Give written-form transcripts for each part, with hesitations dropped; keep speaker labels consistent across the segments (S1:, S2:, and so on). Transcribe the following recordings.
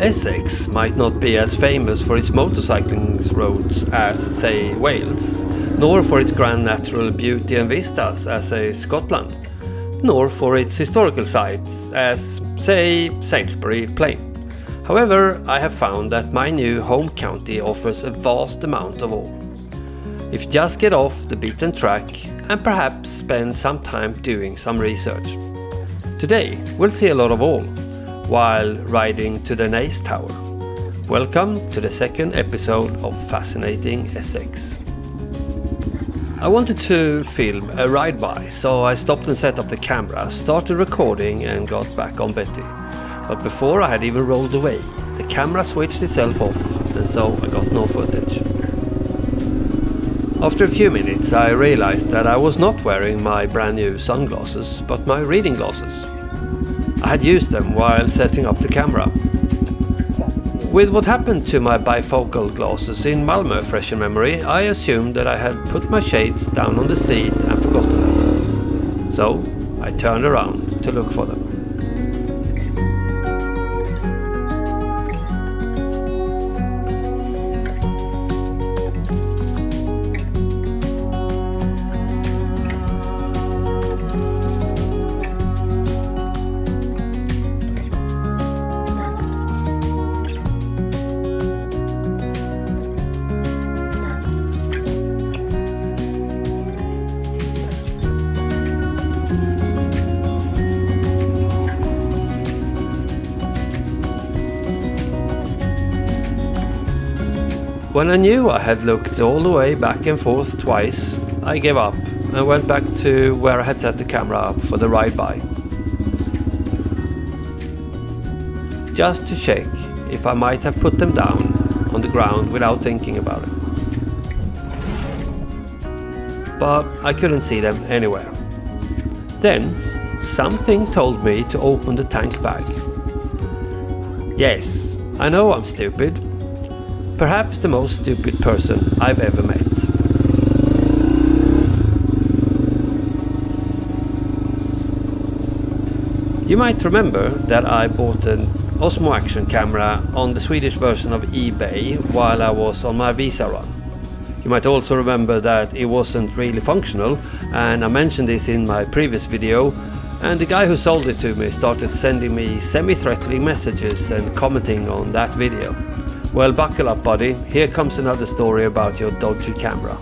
S1: Essex might not be as famous for its motorcycling roads as, say, Wales, nor for its grand natural beauty and vistas as, say, Scotland, nor for its historical sites as, say, Salisbury Plain. However, I have found that my new home county offers a vast amount of all. If you just get off the beaten track and perhaps spend some time doing some research. Today we'll see a lot of all, while riding to the Naze Tower. Welcome to the second episode of Fascinating Essex. I wanted to film a ride-by, so I stopped and set up the camera, started recording and got back on Betty. But before I had even rolled away, the camera switched itself off and so I got no footage. After a few minutes I realized that I was not wearing my brand new sunglasses, but my reading glasses. I had used them while setting up the camera. With what happened to my bifocal glasses in Malmö fresh in memory, I assumed that I had put my shades down on the seat and forgotten them. So I turned around to look for them. When I knew I had looked all the way back and forth twice, I gave up and went back to where I had set the camera up for the ride-by. Just to check if I might have put them down on the ground without thinking about it. But I couldn't see them anywhere. Then something told me to open the tank bag. Yes, I know I'm stupid. Perhaps the most stupid person I've ever met. You might remember that I bought an Osmo action camera on the Swedish version of eBay while I was on my visa run. You might also remember that it wasn't really functional, and I mentioned this in my previous video, and the guy who sold it to me started sending me semi-threatening messages and commenting on that video. Well, buckle up buddy, here comes another story about your dodgy camera.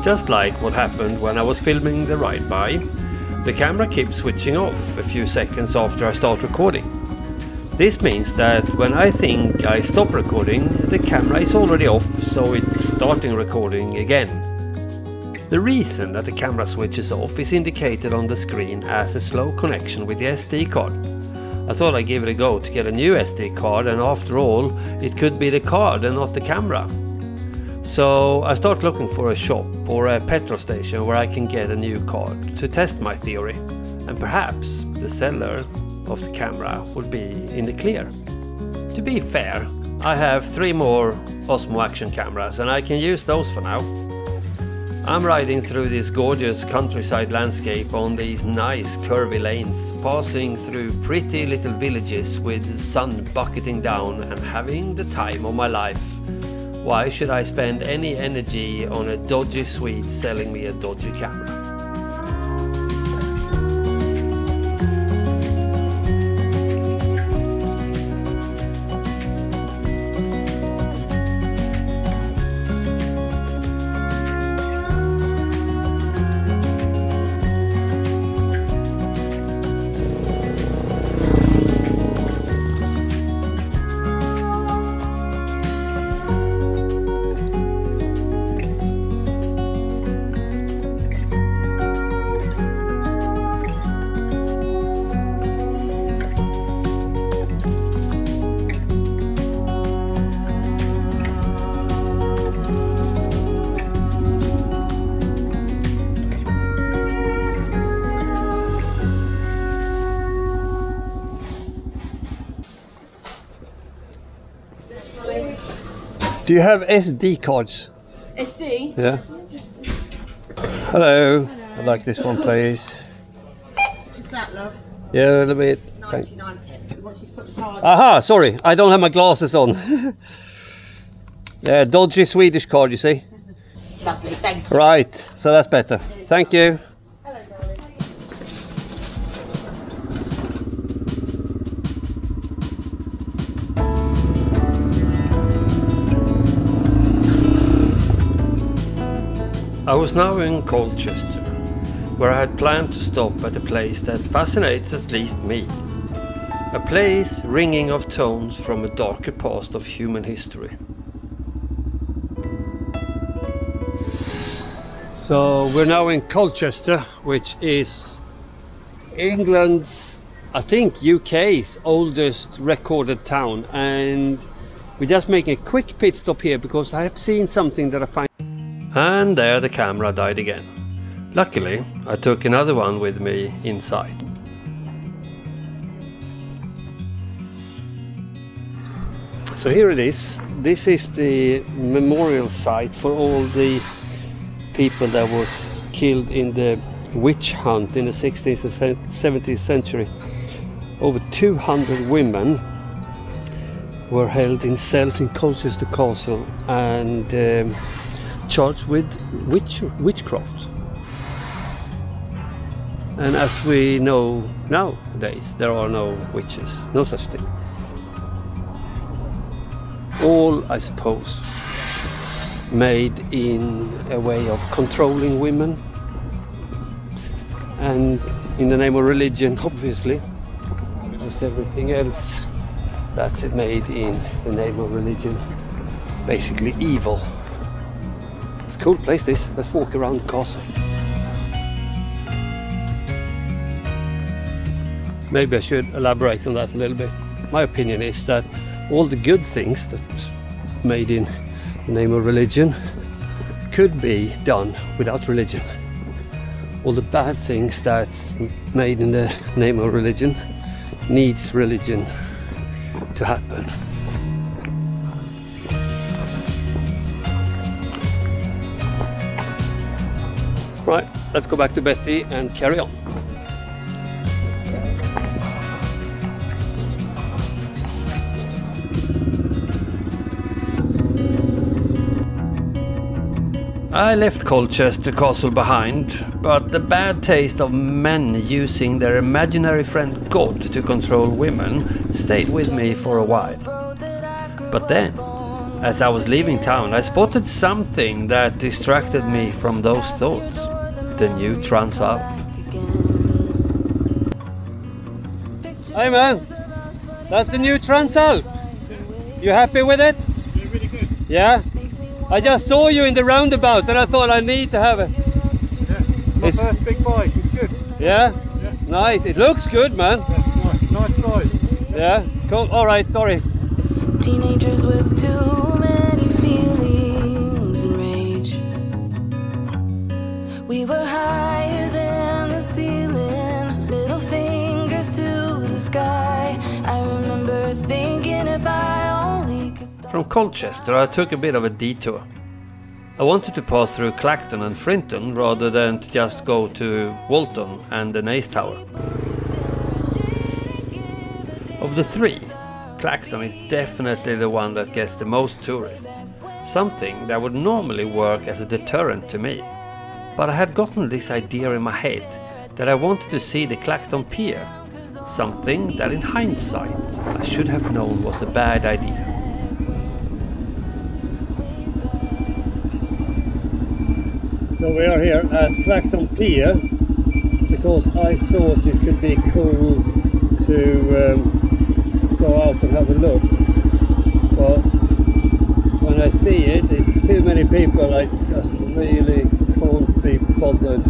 S1: Just like what happened when I was filming the ride-by, the camera keeps switching off a few seconds after I start recording. This means that when I think I stop recording, the camera is already off, so it's starting recording again. The reason that the camera switches off is indicated on the screen as a slow connection with the SD card. I thought I'd give it a go to get a new SD card, and after all, it could be the card and not the camera. So I start looking for a shop or a petrol station where I can get a new card to test my theory, and perhaps the seller of the camera would be in the clear. To be fair, I have 3 more Osmo action cameras and I can use those for now. I'm riding through this gorgeous countryside landscape on these nice curvy lanes, passing through pretty little villages with the sun bucketing down and having the time of my life. Why should I spend any energy on a dodgy Swede selling me a dodgy camera? Do you have SD cards?
S2: SD?
S1: Yeah. Hello. I'd like this one, please.
S2: Just that, love.
S1: Yeah, a little bit.
S2: 99 pence. Once you put the card.
S1: Aha, sorry, I don't have my glasses on. Yeah, dodgy Swedish card, you see.
S2: Lovely, thank you.
S1: Right, so that's better. Thank you.
S2: Hello, darling.
S1: I was now in Colchester, where I had planned to stop at a place that fascinates at least me. A place ringing of tones from a darker past of human history. So we're now in Colchester, which is England's, I think UK's oldest recorded town, and we're just making a quick pit stop here because I have seen something that I find. And there the camera died again. Luckily, I took another one with me inside. So here it is. This is the memorial site for all the people that was killed in the witch hunt in the 16th and 17th century. Over 200 women were held in cells in Colchester Castle and charged with witchcraft. And as we know nowadays, there are no witches, no such thing. All, I suppose, made in a way of controlling women, and in the name of religion, obviously, as everything else that's made in the name of religion, basically evil. It's a cool place this. Let's walk around the castle. Maybe I should elaborate on that a little bit. My opinion is that all the good things that's made in the name of religion could be done without religion. All the bad things that's made in the name of religion needs religion to happen. Right, let's go back to Betty and carry on. I left Colchester Castle behind, but the bad taste of men using their imaginary friend God to control women stayed with me for a while. But then, as I was leaving town, I spotted something that distracted me from those thoughts. The new Transalp. Hey man, that's the new Transalp. You happy with it?
S3: Yeah, really good.
S1: Yeah? I just saw you in the roundabout and I thought I need to have it.
S3: Yeah, my first big bike, it's good.
S1: Yeah?
S3: Yeah.
S1: Nice, it looks good, man.
S3: Yeah, nice size.
S1: Yeah? Cool, alright, sorry.
S4: Teenagers with too many feelings and rage. We were higher than the ceiling, middle fingers to the sky. I remember thinking if I only could stop.
S1: From Colchester I took a bit of a detour. I wanted to pass through Clacton and Frinton rather than to just go to Walton and the Naze Tower. Of the three, Clacton is definitely the one that gets the most tourists. Something that would normally work as a deterrent to me. But I had gotten this idea in my head that I wanted to see the Clacton Pier. Something that in hindsight I should have known was a bad idea. So we are here at Clacton Pier because I thought it could be cool to go out and have a look. But when I see it, it's too many people, I just really can't be bothered.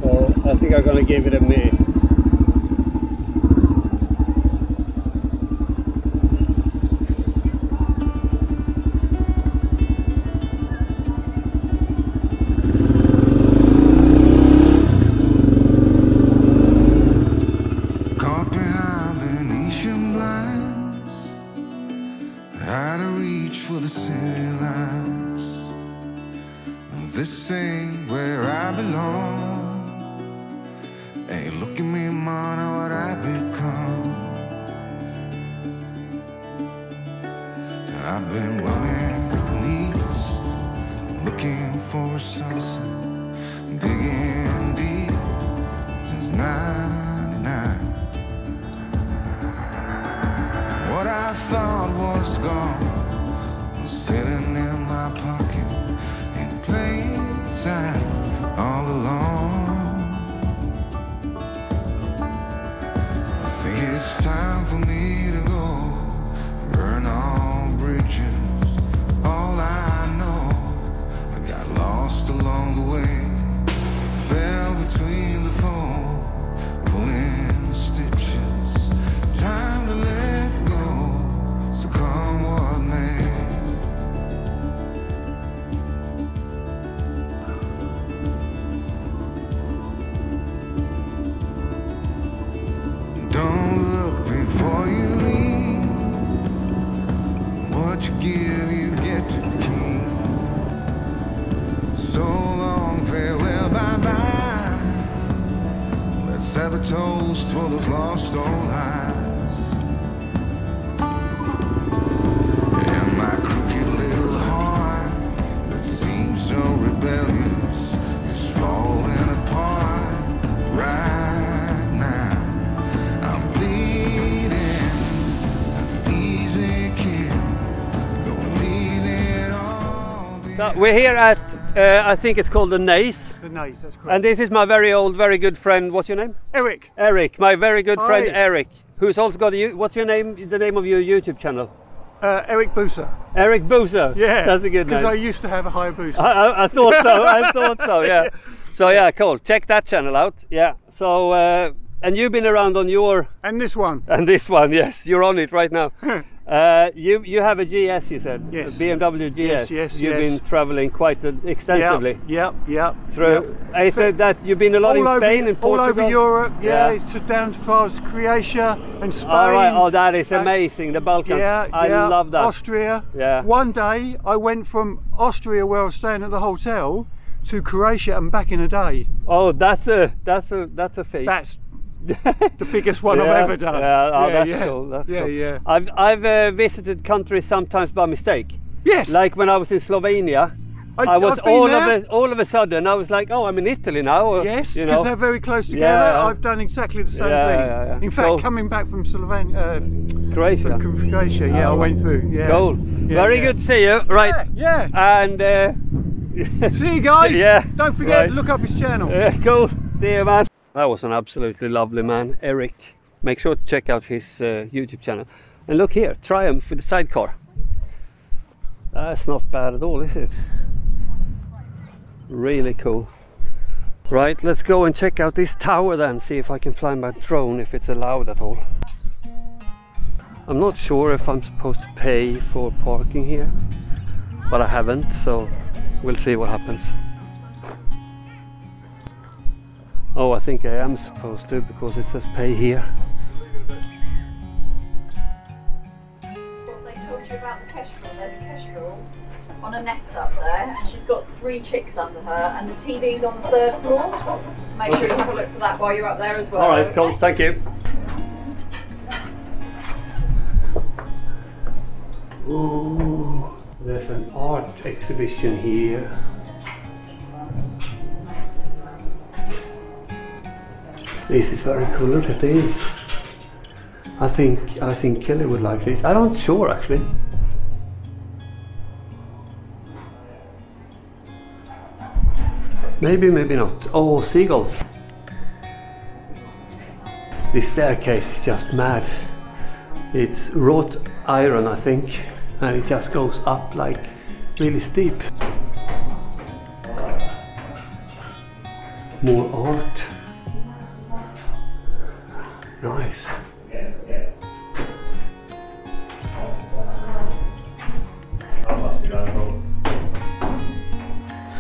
S1: So I think I'm gonna give it a miss.
S5: Hey, look at me, man, what I've become. I've been running east, looking for a sunset, digging deep since '99. What I thought was gone was sitting in my pocket in plain sight all along. I think it's time for me to go, burn all bridges. All I know, I got lost along the way, fell between the foam, pulling stitches. Time to let go, so come what may. Don't look before you leave. What you give, you get to keep. So long, farewell, bye-bye. Let's have a toast for those lost old lives. And my crooked little heart that seems so rebellious is falling apart right now. I'm bleeding, an easy kill, gonna leave it all behind.
S1: So we're here at, I think it's called the Naze.
S3: The Naze, that's correct.
S1: And this is my very old, very good friend. What's your name?
S3: Eric.
S1: Eric, my very good friend
S3: Hi.
S1: Eric, who's also got a, what's your name, the name of your YouTube channel?
S3: Ericbusa.
S1: Ericbusa.
S3: Yeah.
S1: That's a good name.
S3: Because I used to have a Hayabusa.
S1: I thought so, I thought so, yeah. So yeah, cool, check that channel out, yeah. So, and you've been around on your...
S3: And this one.
S1: And this one, yes, you're on it right now. You have a GS, you said?
S3: Yes.
S1: A BMW GS.
S3: Yes,
S1: You've
S3: yes.
S1: been traveling quite extensively.
S3: Yep.
S1: Through, I said that you've been a lot in Spain and Portugal.
S3: All over Europe, to down as far as Croatia and Spain.
S1: All right, oh that is amazing, the Balkans. I love that.
S3: Austria.
S1: Yeah.
S3: One day I went from Austria, where I was staying at the hotel, to Croatia and back in a day.
S1: Oh, that's a feat.
S3: That's the biggest one I've ever done.
S1: That's cool. That's cool. I've visited countries sometimes by mistake.
S3: Yes.
S1: Like when I was in Slovenia, I was all of a sudden I was like, oh, I'm in Italy now. Or,
S3: yes,
S1: you
S3: because
S1: know.
S3: they're very close together.
S1: Yeah.
S3: I've done exactly the same thing. In fact, coming back from
S1: Croatia.
S3: From Croatia, I went through. Yeah.
S1: Cool. Very good to see you. Right.
S3: Yeah.
S1: And
S3: see you guys.
S1: Yeah.
S3: Don't forget to look up his channel.
S1: Yeah, cool. See you, man. That was an absolutely lovely man, Eric. Make sure to check out his YouTube channel. And look here, Triumph with the sidecar. That's not bad at all, is it? Really cool. Right, let's go and check out this tower then, see if I can fly my drone, if it's allowed at all. I'm not sure if I'm supposed to pay for parking here, but I haven't, so we'll see what happens. Oh, I think I am supposed to, because it says pay here.
S6: They told you about the kestrel. There's a kestrel on a nest up there, and she's got 3 chicks under her, and the TV's on the 3rd floor. So make sure you have a look for that while you're up there as well.
S1: Alright, cool, thank you. Ooh, there's an art exhibition here. This is very cool. Look at this. I think Kelly would like this. I'm not sure actually. Maybe, maybe not. Oh, seagulls. This staircase is just mad. It's wrought iron, I think, and it just goes up like really steep. More art. Nice.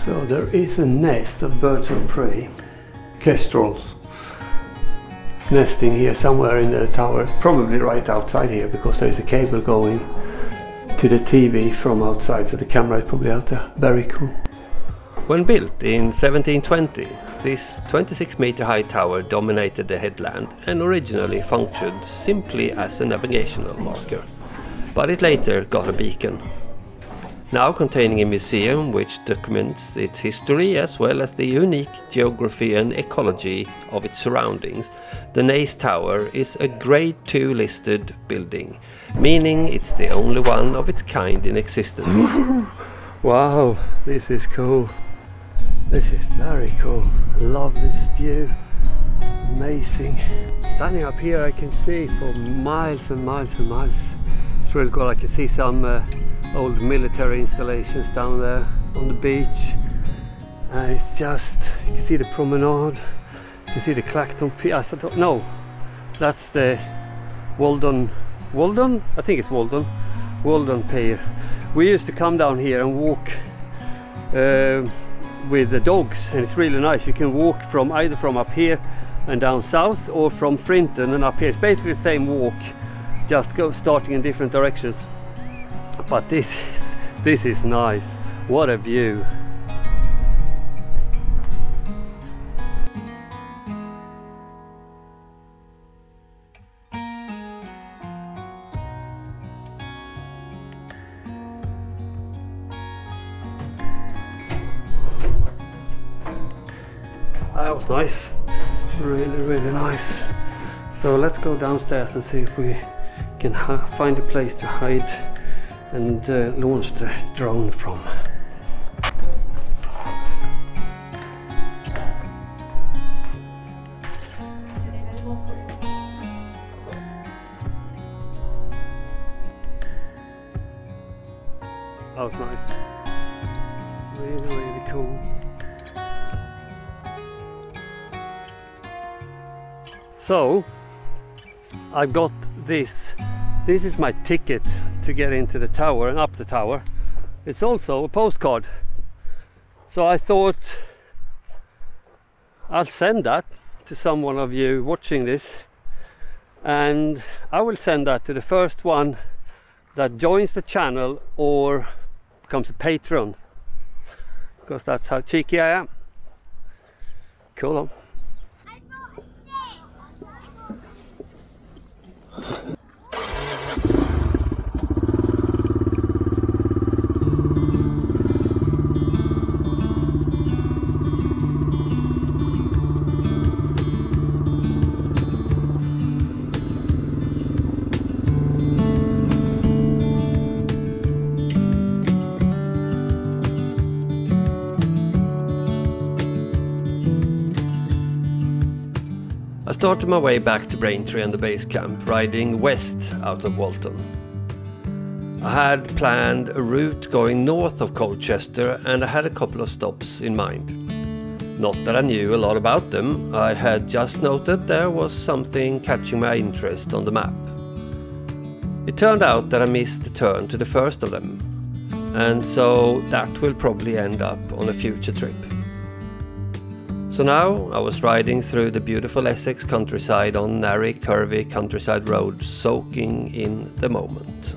S1: So there is a nest of birds of prey, kestrels, nesting here somewhere in the tower, probably right outside here, because there is a cable going to the TV from outside, so the camera is probably out there. Very cool. When built in 1720, this 26-meter high tower dominated the headland and originally functioned simply as a navigational marker, but it later got a beacon. Now containing a museum which documents its history as well as the unique geography and ecology of its surroundings, the Naze Tower is a Grade 2 listed building, meaning it's the only one of its kind in existence.
S3: Wow, this is cool. This is very cool. I love this view. Amazing. Standing up here I can see for miles and miles and miles. It's really cool. I can see some old military installations down there on the beach. It's just, you can see the promenade, you can see the Clacton Pier. No, that's the Walden, I think it's Walden Pier. We used to come down here and walk with the dogs, and it's really nice. You can walk from either from up here and down south, or from Frinton and up here. It's basically the same walk, just starting in different directions. But this is nice. What a view. That was nice. Really nice. So let's go downstairs and see if we can find a place to hide and launch the drone from. That was nice. Really cool. So I've got this. This is my ticket to get into the tower and up the tower. It's also a postcard. So I thought I'll send that to someone of you watching this, and I will send that to the first one that joins the channel or becomes a patron, because that's how cheeky I am. Cool on.
S1: I started my way back to Braintree and the base camp, riding west out of Walton. I had planned a route going north of Colchester, and I had a couple of stops in mind. Not that I knew a lot about them, I had just noted there was something catching my interest on the map. It turned out that I missed the turn to the first of them, and so that will probably end up on a future trip. So now I was riding through the beautiful Essex countryside on narrow, curvy countryside roads, soaking in the moment.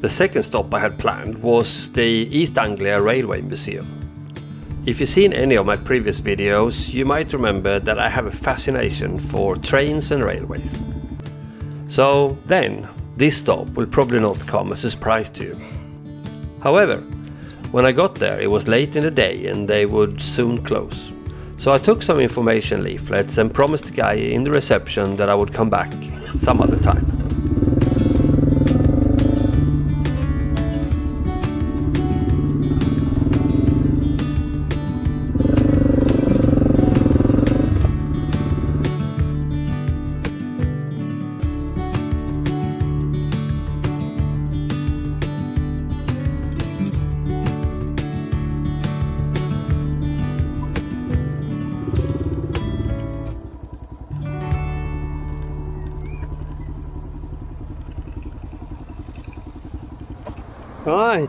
S1: The second stop I had planned was the East Anglia Railway Museum. If you've seen any of my previous videos, you might remember that I have a fascination for trains and railways. So then, this stop will probably not come as a surprise to you. However, when I got there it was late in the day and they would soon close. So I took some information leaflets and promised the guy in the reception that I would come back some other time.
S3: Right,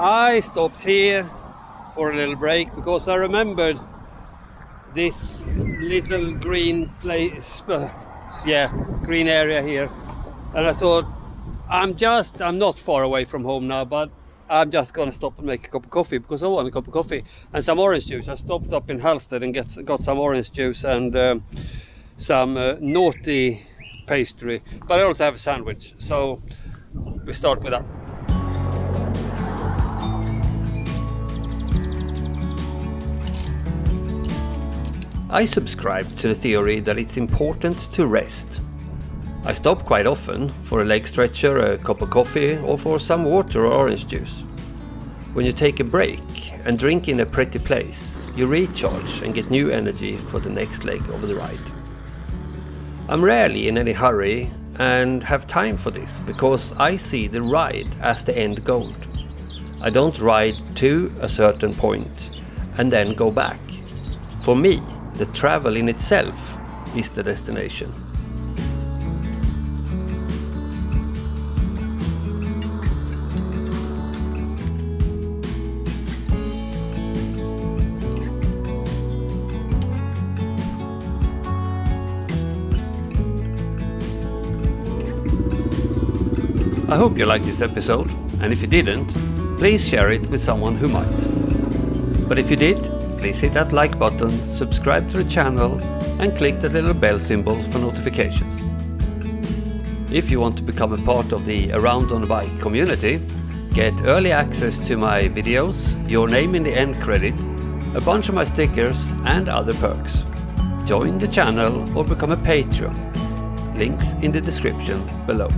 S3: I stopped here for a little break because I remembered this little green place, green area here, and I thought I'm not far away from home now, but I'm just gonna stop and make a cup of coffee because I want a cup of coffee and some orange juice. I stopped up in Halstead and got some orange juice and some naughty pastry, but I also have a sandwich, so we start with that.
S1: I subscribe to the theory that it's important to rest. I stop quite often for a leg stretcher, a cup of coffee, or for some water or orange juice. When you take a break and drink in a pretty place, you recharge and get new energy for the next leg of the ride. I'm rarely in any hurry and have time for this because I see the ride as the end goal. I don't ride to a certain point and then go back. For me, the travel in itself is the destination. I hope you liked this episode, and if you didn't, please share it with someone who might. But if you did, please hit that like button, subscribe to the channel, and click the little bell symbol for notifications. If you want to become a part of the Around on a Bike community, get early access to my videos, your name in the end credit, a bunch of my stickers and other perks. Join the channel or become a Patreon. Links in the description below.